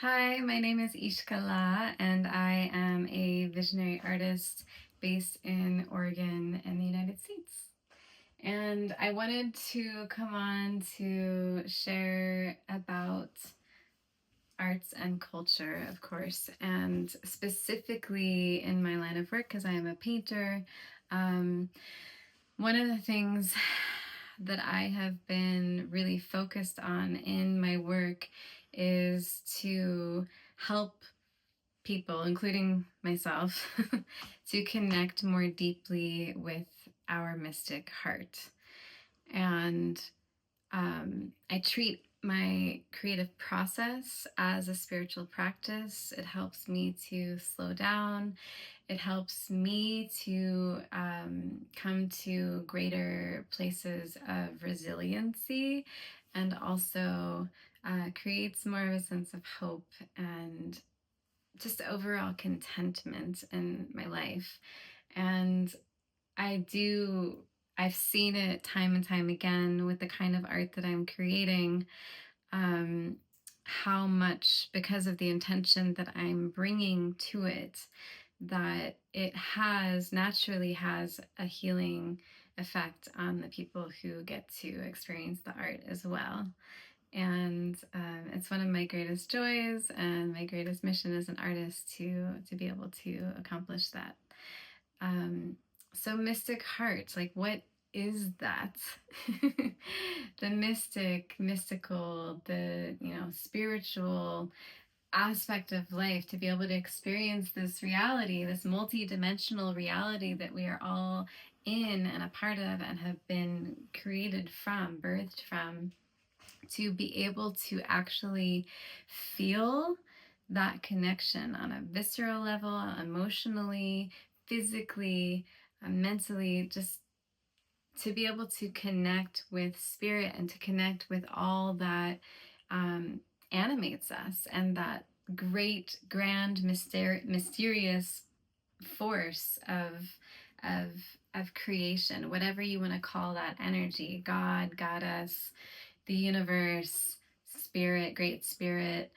Hi, my name is Ishka Lha, and I am a visionary artist based in Oregon in the United States. And I wanted to come on to share about arts and culture, of course, and specifically in my line of work, because I am a painter. Um, One of the things that I have been really focused on in my work is to help people, including myself, to connect more deeply with our mystic heart. And I treat my creative process as a spiritual practice. It helps me to slow down. It helps me to come to greater places of resiliency, and also creates more of a sense of hope and just overall contentment in my life. And I do, I've seen it time and time again with the kind of art that I'm creating, um, how much, because of the intention that I'm bringing to it, that it naturally has a healing effect on the people who get to experience the art as well. And it's one of my greatest joys and my greatest mission as an artist to be able to accomplish that. Um, so mystic heart, like what is that? The mystical, the spiritual aspect of life, to be able to experience this reality, this multi-dimensional reality that we are all in and a part of and have been created from, birthed from, to be able to actually feel that connection on a visceral level, emotionally, physically, mentally, just to be able to connect with spirit and to connect with all that animates us, and that great, grand, mysterious force of of creation, whatever you want to call that energy, God, goddess, the universe, spirit, great spirit,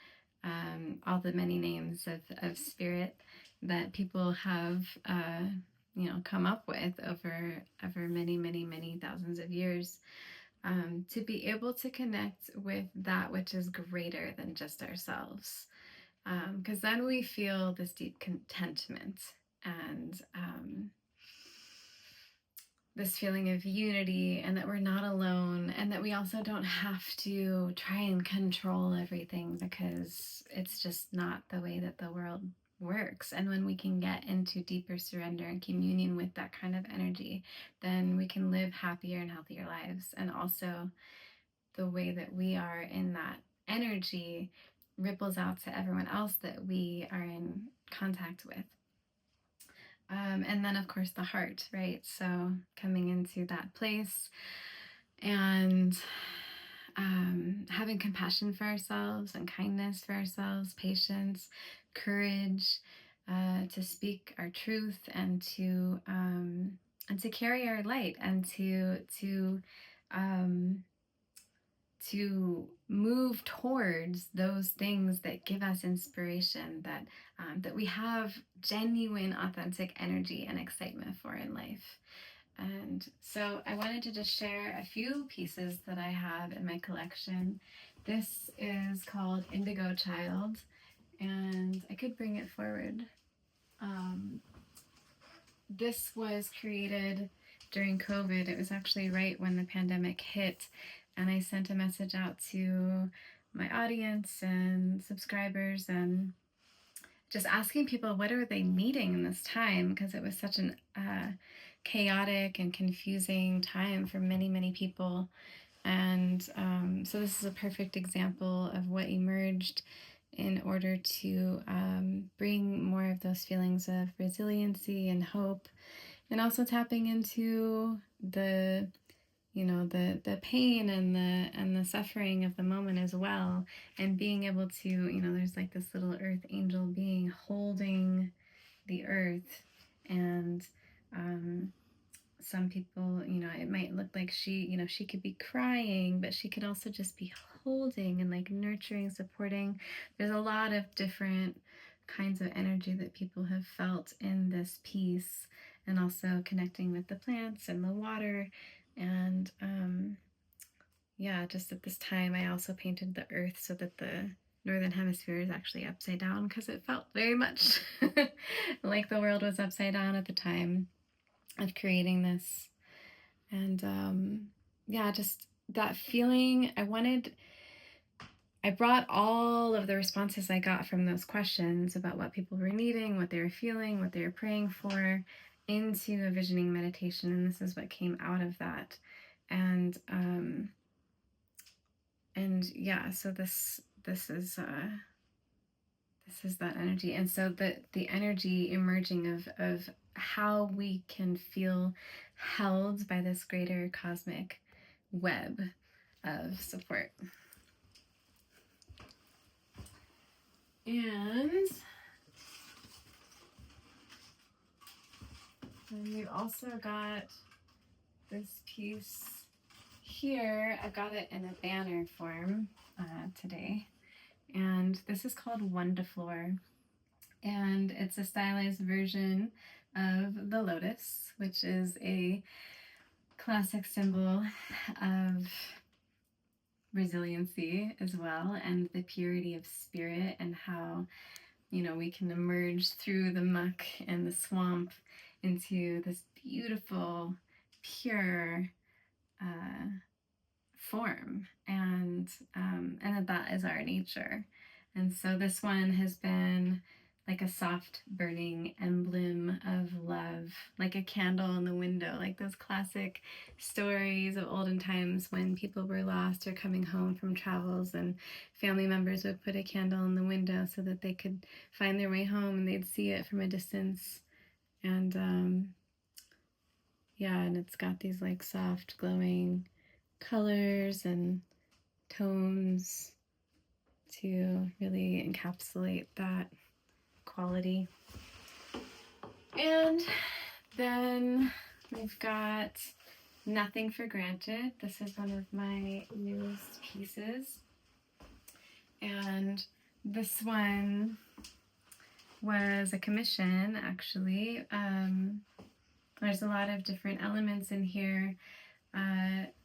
all the many names of spirit that people have come up with over many thousands of years, to be able to connect with that which is greater than just ourselves, because then we feel this deep contentment and this feeling of unity, and that we're not alone, and that we also don't have to try and control everything, because it's just not the way that the world works. And when we can get into deeper surrender and communion with that kind of energy, then we can live happier and healthier lives. And also, the way that we are in that energy ripples out to everyone else that we are in contact with. And then, of course, the heart, right? So coming into that place and having compassion for ourselves and kindness for ourselves, patience, courage, to speak our truth, and to carry our light, and um, to move towards those things that give us inspiration, that we have genuine, authentic energy and excitement for in life. And so I wanted to just share a few pieces that I have in my collection. This is called Indigo Child, and I could bring it forward. This was created during COVID. It was actually right when the pandemic hit, and I sent a message out to my audience and subscribers, and just asking people what are they needing in this time, because it was such an chaotic and confusing time for many people. And so this is a perfect example of what emerged in order to bring more of those feelings of resiliency and hope, and also tapping into the pain and the suffering of the moment as well, and being able to, there's like this little earth angel being holding the earth. And some people, it might look like she could be crying, but she could also just be holding and like nurturing, supporting. There's a lot of different kinds of energy that people have felt in this piece, and also connecting with the plants and the water. And yeah, just at this time, I also painted the earth so that the northern hemisphere is actually upside down, because it felt very much like the world was upside down at the time of creating this. And yeah, just that feeling. I brought all of the responses I got from those questions about what people were needing, what they were feeling, what they were praying for, into a visioning meditation, and this is what came out of that. And yeah, so this is that energy. And so the energy emerging of how we can feel held by this greater cosmic web of support. And then we've also got this piece here. I got it in a banner form today. And this is called One to Floor. And it's a stylized version of the lotus, which is a classic symbol of resiliency as well, and the purity of spirit, and how, you know, we can emerge through the muck and the swamp into this beautiful, pure form, and that is our nature. And so this one has been like a soft burning emblem of love, like a candle in the window, like those classic stories of olden times when people were lost or coming home from travels, and family members would put a candle in the window so that they could find their way home, and they'd see it from a distance. And yeah, and it's got these like soft glowing colors and tones to really encapsulate that quality. And then we've got Nothing for Granted. This is one of my newest pieces. And this one was a commission, actually. There's a lot of different elements in here.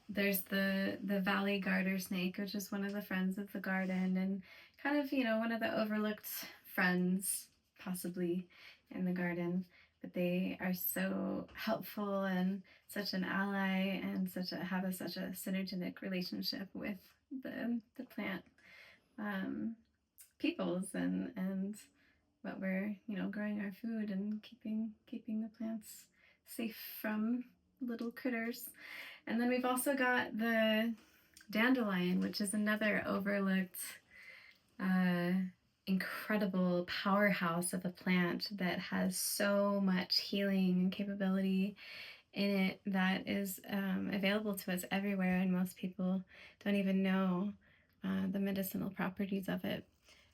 There's the valley garter snake, which is one of the friends of the garden, and kind of, you know, one of the overlooked friends, possibly, in the garden. But they are so helpful and such an ally, and have such a synergetic relationship with the plant peoples, and what we're, you know, growing our food and keeping the plants safe from little critters. And then we've also got the dandelion, which is another overlooked incredible powerhouse of a plant that has so much healing and capability in it that is available to us everywhere, and most people don't even know the medicinal properties of it.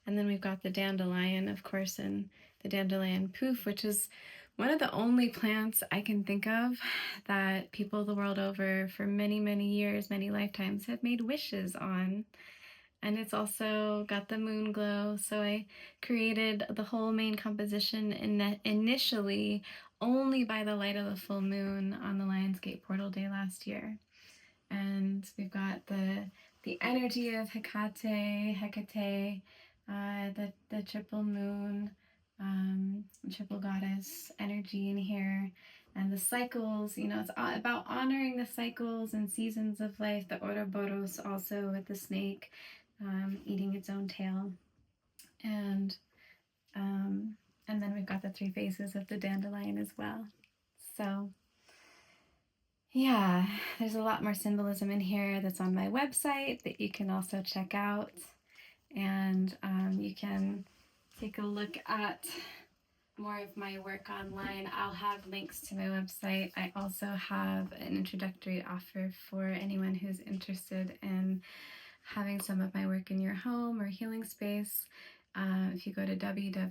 And then we've got the dandelion, of course, and the dandelion poof, which is one of the only plants I can think of that people the world over for many, many years, many lifetimes, have made wishes on. And it's also got the moon glow, so I created the whole main composition initially only by the light of the full moon on the Lionsgate portal day last year. And we've got the energy of Hecate, the triple moon, triple goddess energy in here, and the cycles. You know, it's about honoring the cycles and seasons of life. The Ouroboros also with the snake eating its own tail, and then we've got the three phases of the dandelion as well. So yeah, there's a lot more symbolism in here that's on my website that you can also check out. And you can take a look at more of my work online. I'll have links to my website. I also have an introductory offer for anyone who's interested in having some of my work in your home or healing space. If you go to www.ishka-la,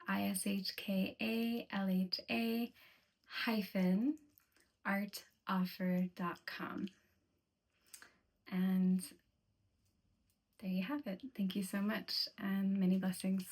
ISHKALHA -art offer.com. And there you have it. Thank you so much, and many blessings.